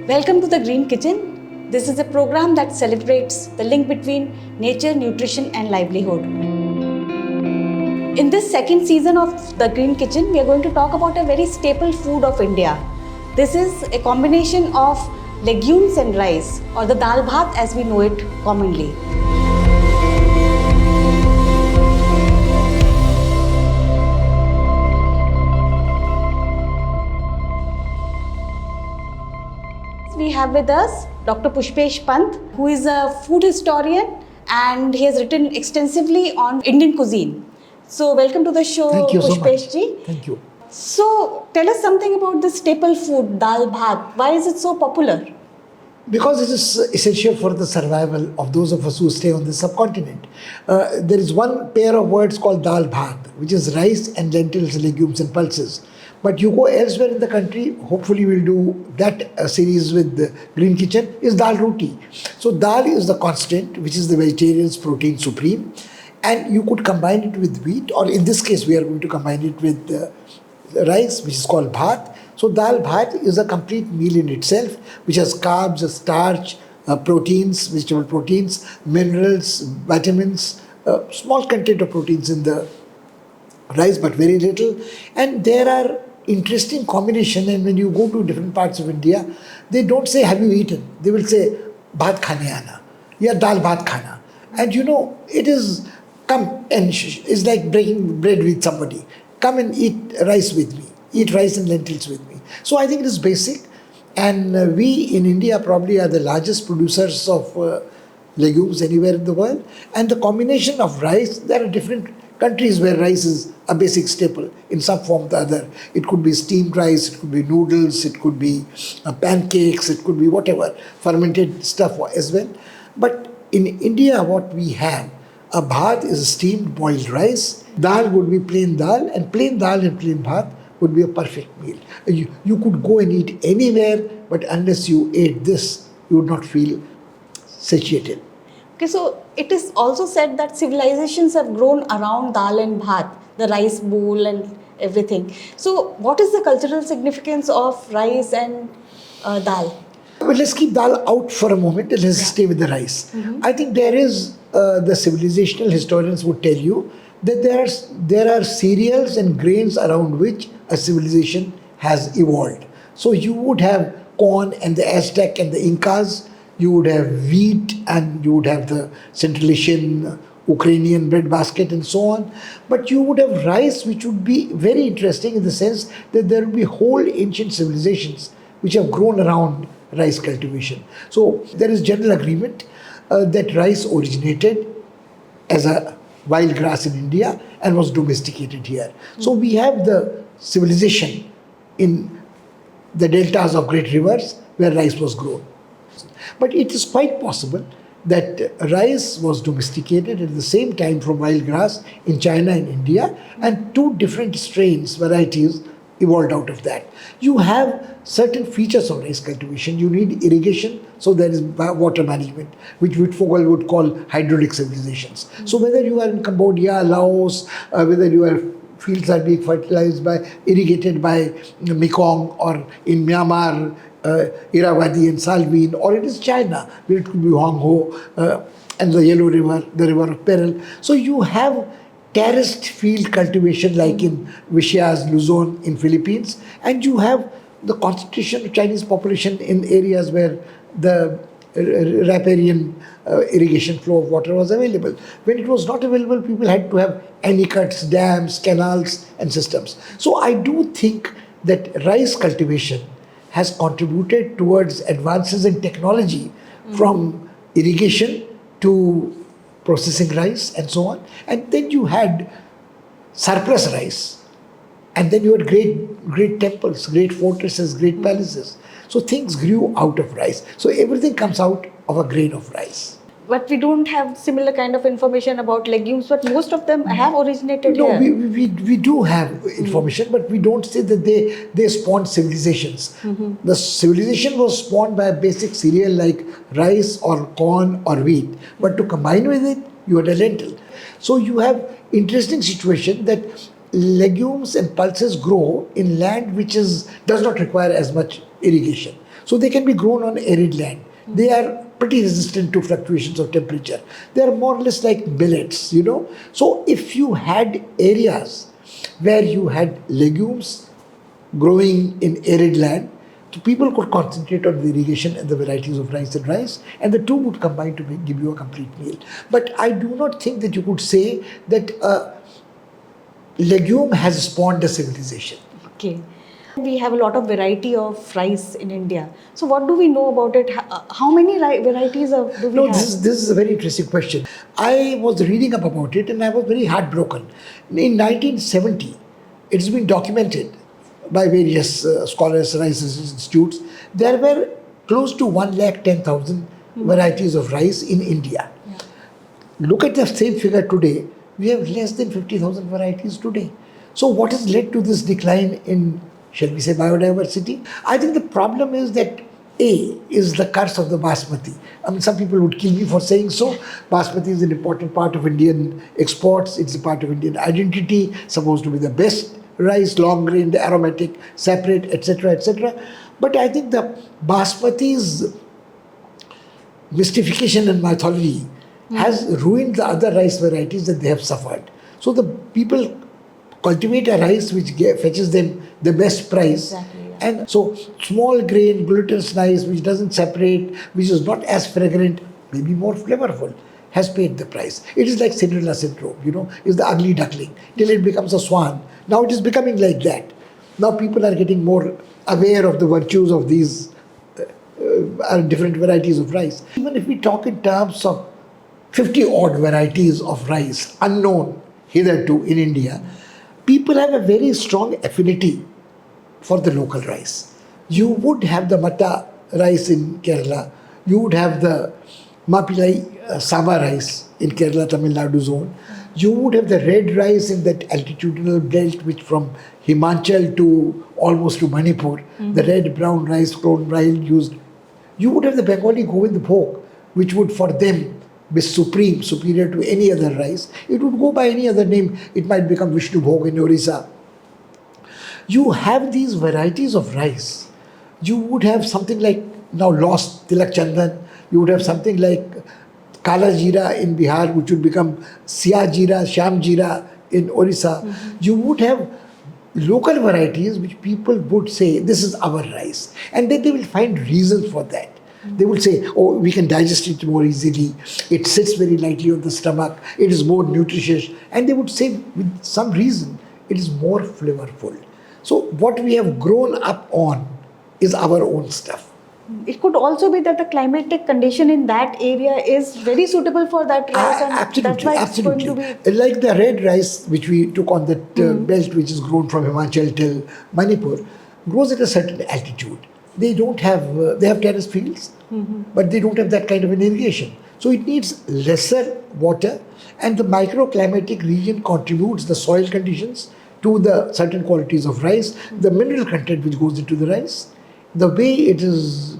Welcome to the Green Kitchen. This is a program that celebrates the link between nature, nutrition, and livelihood. In this second season of the Green Kitchen, we are going to talk about a very staple food of India. This is a combination of legumes and rice, or the dal bhat as we know it commonly. We have with us Dr. Pushpesh Pant, who is a food historian and he has written extensively on Indian cuisine. So welcome to the show, Thank you Pushpesh so ji. much. Thank you. So tell us something about the staple food, dal bhat. Why is it so popular? Because it is essential for the survival of those of us who stay on the subcontinent. There is one pair of words called dal bhat, which is rice and lentils, legumes and pulses. But you go elsewhere in the country, hopefully we'll do that series with the Green Kitchen, is dal roti. So dal is the constant, which is the vegetarian's protein supreme. And you could combine it with wheat, or in this case we are going to combine it with rice, which is called bhat. So dal bhat is a complete meal in itself, which has carbs, starch, proteins, vegetable proteins, minerals, vitamins, small content of proteins in the rice, but very little. And there are interesting combination, and when you go to different parts of India, they don't say, have you eaten? They will say, bhat khane aana, ya dal bhat khana. And you know, it is, come and it's like breaking bread with somebody. Come and eat rice with me. Eat rice and lentils with me. So I think it is basic. And we in India probably are the largest producers of legumes anywhere in the world. And the combination of rice, there are different countries where rice is a basic staple in some form or the other. It could be steamed rice, it could be noodles, it could be pancakes, it could be whatever, fermented stuff as well. But in India, what we have, a bhat is steamed boiled rice, dal would be plain dal, and plain dal and plain bhat would be a perfect meal. You could go and eat anywhere, but unless you ate this, you would not feel satiated. Okay, so it is also said that civilizations have grown around dal and bhat, the rice bowl and everything. So what is the cultural significance of rice and dal? But let's keep dal out for a moment and let's stay with the rice. I think there is, the civilizational historians would tell you that there are cereals and grains around which a civilization has evolved. So you would have corn and the Aztec and the Incas, you would have wheat and you would have the Central Asian, Ukrainian breadbasket and so on. But you would have rice, which would be very interesting in the sense that there would be whole ancient civilizations which have grown around rice cultivation. So there is general agreement that rice originated as a wild grass in India and was domesticated here. So we have the civilization in the deltas of great rivers where rice was grown. But it is quite possible that rice was domesticated at the same time from wild grass in China and India, and two different strains, varieties, evolved out of that. You have certain features of rice cultivation. You need irrigation, so there is water management, which Wittfogel would call hydraulic civilizations. So whether you are in Cambodia, Laos, whether your fields are being irrigated by Mekong, or in Myanmar, Irrawaddy and Salween, or it is China, where it could be Huangho and the Yellow River, the River of Peril. So you have terraced field cultivation like in Visayas, Luzon in Philippines, and you have the concentration of Chinese population in areas where the riparian irrigation flow of water was available. When it was not available, people had to have anicuts, dams, canals and systems. So I do think that rice cultivation has contributed towards advances in technology from irrigation to processing rice and so on. And then you had surplus rice. And then you had great temples, great fortresses, great palaces. So things grew out of rice. So everything comes out of a grain of rice. But we don't have similar kind of information about legumes, but most of them have originated No, here. we do have information, but we don't say that they spawned civilizations. The civilization was spawned by a basic cereal like rice or corn or wheat. But to combine with it, you had a lentil. So you have interesting situation that legumes and pulses grow in land which does not require as much irrigation. So they can be grown on arid land. They are pretty resistant to fluctuations of temperature. They are more or less like millets, you know. So if you had areas where you had legumes growing in arid land, so people could concentrate on the irrigation and the varieties of rice, and the two would combine to give you a complete meal. But I do not think that you could say that a legume has spawned a civilization. Okay. We have a lot of variety of rice in India. So what do we know about it? How many varieties do we No, have? this is a very interesting question. I was reading up about it and I was very heartbroken. In 1970, it's been documented by various scholars, rice institutes. There were close to 110,000 varieties of rice in India. Yeah. Look at the same figure today. We have less than 50,000 varieties today. So what has led to this decline in, shall we say, biodiversity? I think the problem is that A is the curse of the basmati. I mean, some people would kill me for saying so. Basmati is an important part of Indian exports. It's a part of Indian identity, supposed to be the best rice, long grained, aromatic, separate, etc., etc. But I think the basmati's mystification and mythology has ruined the other rice varieties that they have suffered. So the people cultivate a rice which fetches them the best price. Exactly, yeah. And so small grain, glutinous rice, which doesn't separate, which is not as fragrant, maybe more flavorful, has paid the price. It is like Cinderella syndrome, you know, it's the ugly duckling till it becomes a swan. Now it is becoming like that. Now people are getting more aware of the virtues of these different varieties of rice. Even if we talk in terms of 50 odd varieties of rice unknown hitherto in India, people have a very strong affinity for the local rice. You would have the Matta rice in Kerala, you would have the Mapilai Saba rice in Kerala, Tamil Nadu zone. You would have the red rice in that altitudinal belt which from Himachal to almost to Manipur, the red brown rice, grown rice used. You would have the Bengali Govind Bhog, which would for them be supreme, superior to any other rice. It would go by any other name. It might become Vishnu Bhog in Orissa. You have these varieties of rice. You would have something like now lost Tilak Chandan. You would have something like Kala Jeera in Bihar, which would become Siya Jeera, Sham Jeera in Orissa. You would have local varieties which people would say, this is our rice. And then they will find reasons for that. They will say, oh, we can digest it more easily. It sits very lightly on the stomach. It is more nutritious. And they would say, with some reason, it is more flavorful. So what we have grown up on is our own stuff. It could also be that the climatic condition in that area is very suitable for that rice, and that's why it's going to be... Like the red rice which we took on that belt, which is grown from Himachal till Manipur, grows at a certain altitude. They don't have, they have terrace fields, but they don't have that kind of an irrigation. So it needs lesser water, and the microclimatic region contributes the soil conditions to the certain qualities of rice, the mineral content which goes into the rice, the way it is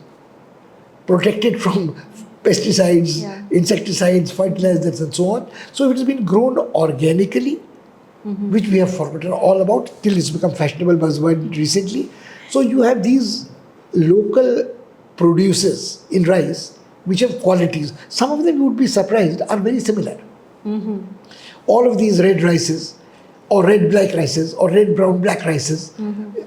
protected from pesticides, insecticides, fertilizers and so on. So it has been grown organically, which we have forgotten all about till it's become fashionable buzzword recently. So you have these local produces in rice which have qualities. Some of them you would be surprised are very similar. All of these red rices or red black rices or red brown black rices,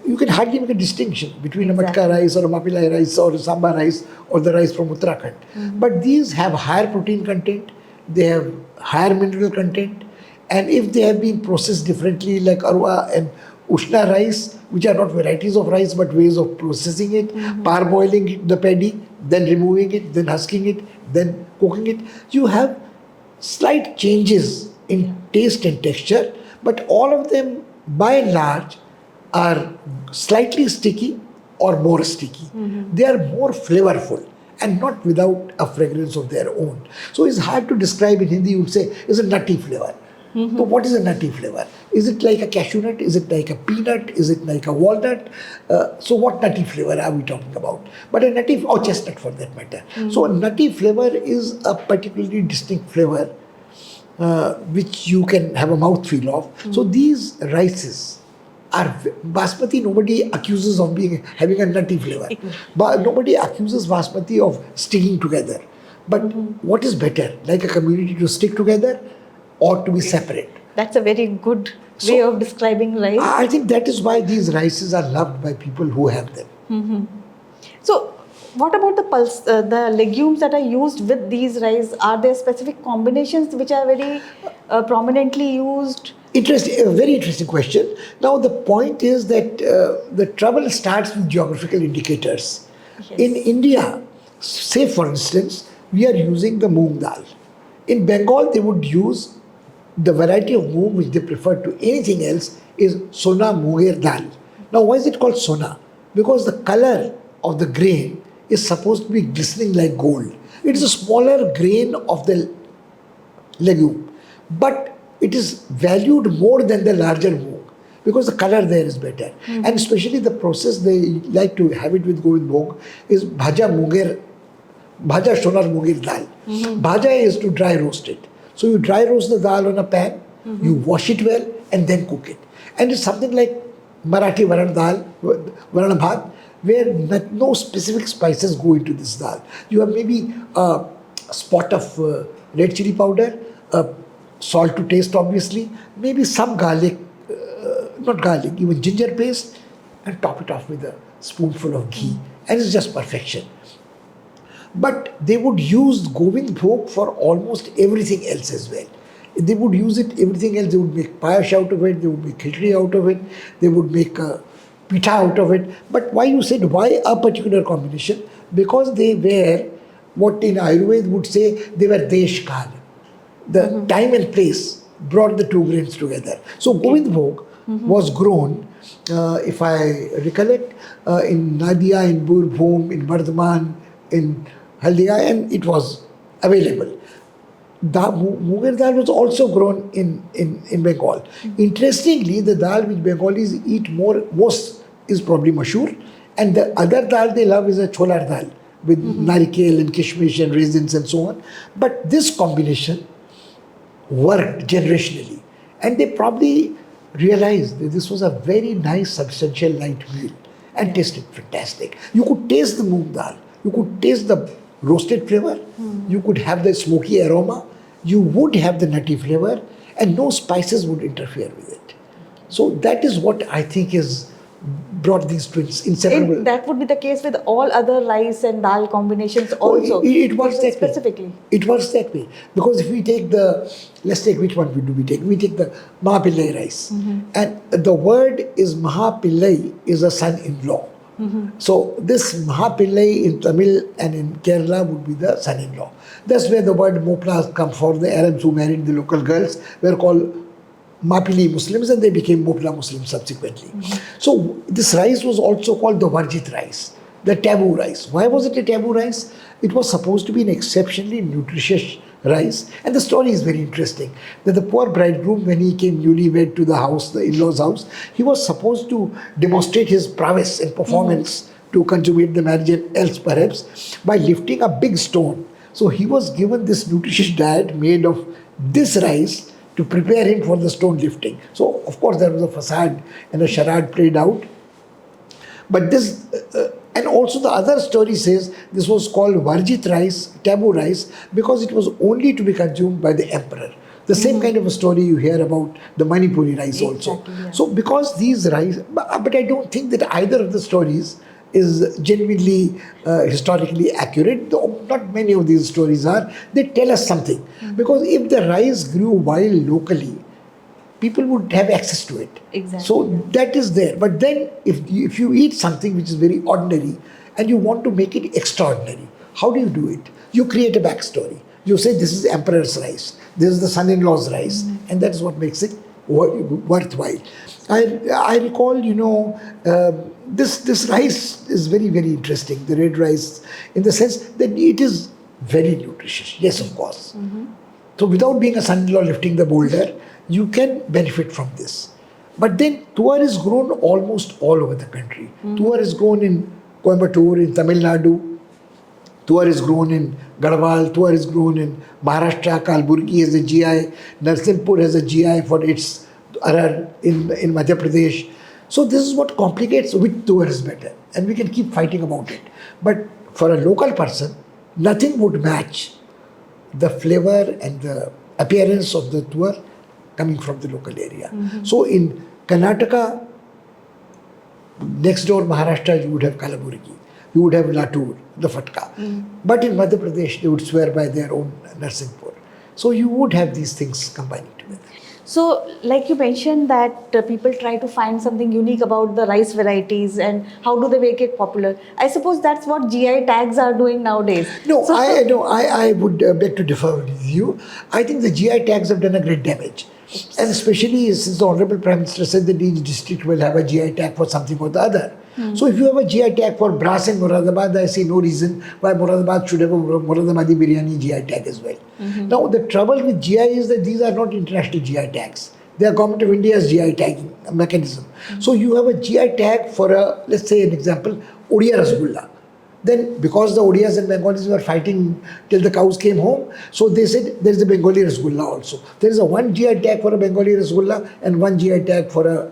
you can hardly make a distinction between a matka rice or a mapilai rice or a samba rice or the rice from Uttarakhand. But these have higher protein content, they have higher mineral content, and if they have been processed differently like Arwa and Ushna rice, which are not varieties of rice but ways of processing it, parboiling the paddy, then removing it, then husking it, then cooking it, you have slight changes in taste and texture, but all of them by and large are slightly sticky or more sticky. They are more flavorful and not without a fragrance of their own. So it's hard to describe. In Hindi you would say it's a nutty flavor. But what is a nutty flavor? Is it like a cashew nut? Is it like a peanut? Is it like a walnut? So what nutty flavor are we talking about? But a nutty, or chestnut for that matter. So a nutty flavor is a particularly distinct flavor which you can have a mouthfeel of. So these rices are basmati. Nobody accuses of having a nutty flavor, but nobody accuses basmati of sticking together. But what is better, like a community to stick together or to be separate? That's a very good way of describing rice. I think that is why these rices are loved by people who have them. So, what about the legumes that are used with these rice? Are there specific combinations which are very prominently used? Interesting, a very interesting question. Now, the point is that the trouble starts with geographical indicators. Yes. In India, say for instance, we are using the moong dal. In Bengal, they would use the variety of moong which they prefer to anything else is Sona Munger dal. Now, why is it called Sona? Because the color of the grain is supposed to be glistening like gold. It is a smaller grain of the legume, but it is valued more than the larger moong because the color there is better. And especially the process they like to have it with Govind Bhog is Bhaja Sonar Munger dal. Bhaja is to dry roast it. So you dry roast the dal on a pan, you wash it well and then cook it. And it's something like Marathi Varan dal, Varan bhat, where no specific spices go into this dal. You have maybe a spot of red chili powder, salt to taste obviously, maybe some garlic, not garlic, even ginger paste, and top it off with a spoonful of ghee. And it's just perfection. But they would use Govind Bhog for almost everything else as well. They would use it, everything else. They would make payash out of it, they would make khichdi out of it, they would make pitha out of it. But why you said, why a particular combination? Because they were, what in Ayurveda would say, they were desh kal. The time and place brought the two grains together. So Govind Bhog was grown, if I recollect, in Nadia, in Birbhum, in Bardhaman, in Haldia, and it was available. Munger dal was also grown in Bengal. Interestingly, the dal which Bengalis eat most is probably mashur, and the other dal they love is a cholar dal with narikeel and kishmish and raisins and so on. But this combination worked generationally, and they probably realized that this was a very nice, substantial light meal and tasted fantastic. You could taste the moong dal, you could taste the roasted flavor, you could have the smoky aroma, you would have the nutty flavor, and no spices would interfere with it. So that is what I think is brought these twins inseparable. That would be the case with all other rice and dal combinations also. It works that specifically. way. It works that way. Because if we take let's take which one do we take? We take the Mahapillai rice. And the word is Mahapillai is a son-in-law. So this Mahapillai in Tamil and in Kerala would be the son-in-law. That's where the word Mopla comes from. The Arabs who married the local girls were called Mapili Muslims, and they became Mopla Muslims subsequently. So this rice was also called the Varjit rice, the taboo rice. Why was it a taboo rice? It was supposed to be an exceptionally nutritious rice, and the story is very interesting. That the poor bridegroom, when he came newlywed to the house, the in-laws' house, he was supposed to demonstrate his prowess and performance to consummate the marriage and else perhaps by lifting a big stone. So he was given this nutritious diet made of this rice to prepare him for the stone lifting. So, of course, there was a facade and a charade played out. But this, and also the other story says this was called Varjit rice, taboo rice, because it was only to be consumed by the emperor. The same kind of a story you hear about the Manipuri rice also. Yeah. So, because these rice, but I don't think that either of the stories is genuinely historically accurate. Not many of these stories are. They tell us something. Because if the rice grew wild locally, people would have access to it. Exactly. So that is there. But then if you eat something which is very ordinary and you want to make it extraordinary, how do you do it? You create a backstory. You say this is emperor's rice, this is the son-in-law's rice, and that is what makes it worthwhile. I recall, this rice is very, very interesting, the red rice, in the sense that it is very nutritious. Yes, of course. So without being a son-in-law lifting the boulder, you can benefit from this. But then tuar is grown almost all over the country. Tuar is grown in Coimbatore, in Tamil Nadu, Tuar is grown in Garhwal, tuar is grown in Maharashtra, Kalburgi has a GI, Narsinpur has a GI for its arar in Madhya Pradesh. So this is what complicates which tuar is better. And we can keep fighting about it. But for a local person, nothing would match the flavor and the appearance of the tuar coming from the local area. So in Karnataka, next door Maharashtra, you would have Kalaburgi, you would have Latur, the Fatka. But in Madhya Pradesh, they would swear by their own Narsinghpur. So you would have these things combining together. So, like you mentioned that people try to find something unique about the rice varieties and how do they make it popular. I suppose that's what GI tags are doing nowadays. No, So- I would beg to differ with you. I think the GI tags have done a great damage. And especially since the Honorable Prime Minister said that each district will have a GI tag for something or the other. So if you have a GI tag for brass in Moradabad, I see no reason why Moradabad should have a Moradabadi biryani GI tag as well. Now the trouble with GI is that these are not international GI tags. They are Government of India's GI tagging mechanism. So you have a GI tag for a, let's say an example, Odia Rasgulla. Then because the Odias and Bengalis were fighting till the cows came home, so they said there is a Bengali Rasgulla also. There is a one GI tag for a Bengali Rasgulla and one GI tag for a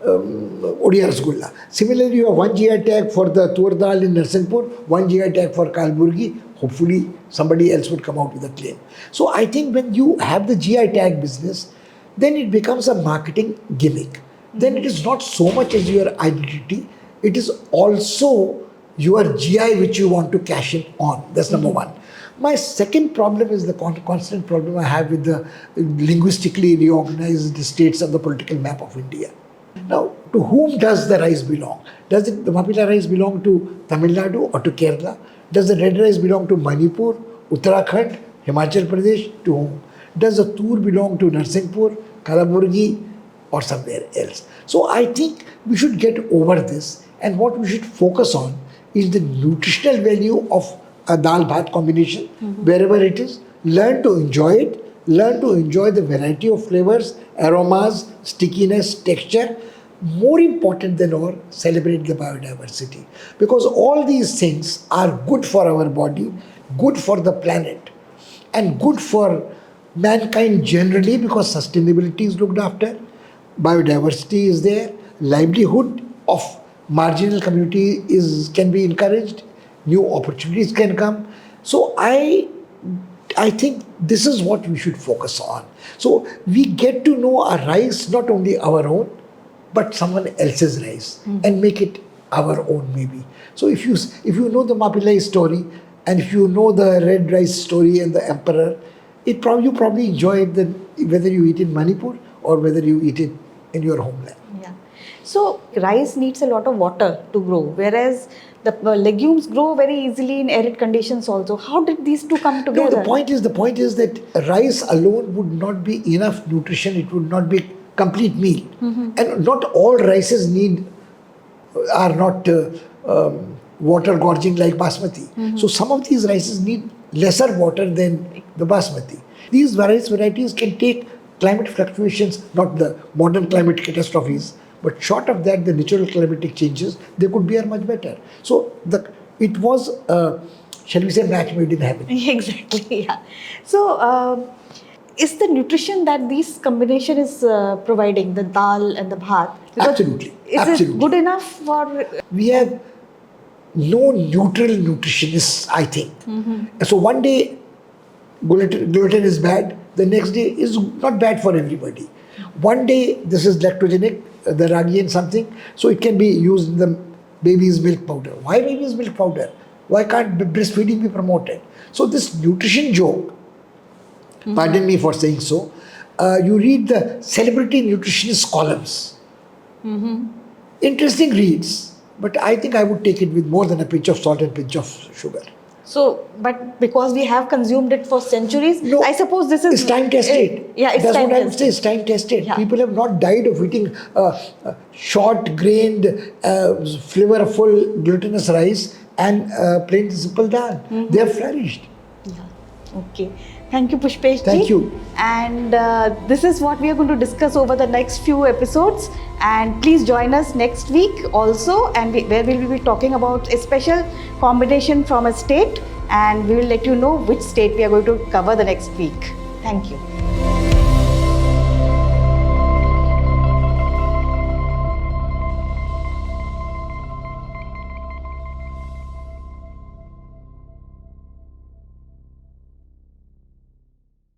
Odia Rasgulla. Similarly, you have one GI tag for the tur dal in Narsinghpur, one GI tag for Kalburgi. Hopefully, somebody else would come out with a claim. So I think when you have the GI tag business, then it becomes a marketing gimmick. Then it is not so much as your identity, it is also your GI which you want to cash in on. That's number one. My second problem is the constant problem I have with the linguistically reorganized states of the political map of India. Now, to whom does the rice belong? Does the Mapila rice belong to Tamil Nadu or to Kerala? Does the red rice belong to Manipur, Uttarakhand, Himachal Pradesh? To whom? Does the tur belong to Narsinghpur, Kalaburgi, or somewhere else? So I think we should get over this, and what we should focus on is the nutritional value of a dal bhat combination, wherever it is. Learn to enjoy it. Learn to enjoy the variety of flavors, aromas, stickiness, texture. More important than all, celebrate the biodiversity. Because all these things are good for our body, good for the planet, and good for mankind generally, because sustainability is looked after, biodiversity is there, livelihood of marginal community can be encouraged, new opportunities can come. So I think this is what we should focus on. So we get to know our rice, not only our own, but someone else's rice, and make it our own maybe. So if you know the Mapillai story, and if you know the red rice story and the emperor, you probably enjoy it whether you eat in Manipur or whether you eat it in your homeland. Yeah. So rice needs a lot of water to grow, whereas the legumes grow very easily in arid conditions also. How did these two come together? No, the point is that rice alone would not be enough nutrition. It would not be complete meal, and not all rices are not water gorging like basmati. So some of these rices need lesser water than the basmati. These various varieties can take climate fluctuations, not the modern climate catastrophes, but short of that, the natural climatic changes, they could bear much better. So it was, shall we say, match made in heaven. Exactly, yeah. So, is the nutrition that this combination is providing, the dal and the bhat, Absolutely. Is it good enough for... We have no neutral nutritionists, I think. So one day gluten is bad, the next day is not bad for everybody. One day this is lactogenic, the ragi and something, so it can be used in the baby's milk powder. Why baby's milk powder? Why can't breastfeeding be promoted? So this nutrition joke, pardon me for saying so, you read the celebrity nutritionist columns. Interesting reads, but I think I would take it with more than a pinch of salt and pinch of sugar. So, but because we have consumed it for centuries, No, I suppose this is... It's time tested. Yeah, it's That's time what I would tested. say. It's time tested. Yeah. People have not died of eating short-grained, flavorful glutinous rice and plain simple dal. They have flourished. Yeah. Okay. Thank you, Pushpesh ji. Thank you. And this is what we are going to discuss over the next few episodes. And please join us next week also, and where we will be talking about a special combination from a state, and we will let you know which state we are going to cover the next week. Thank you.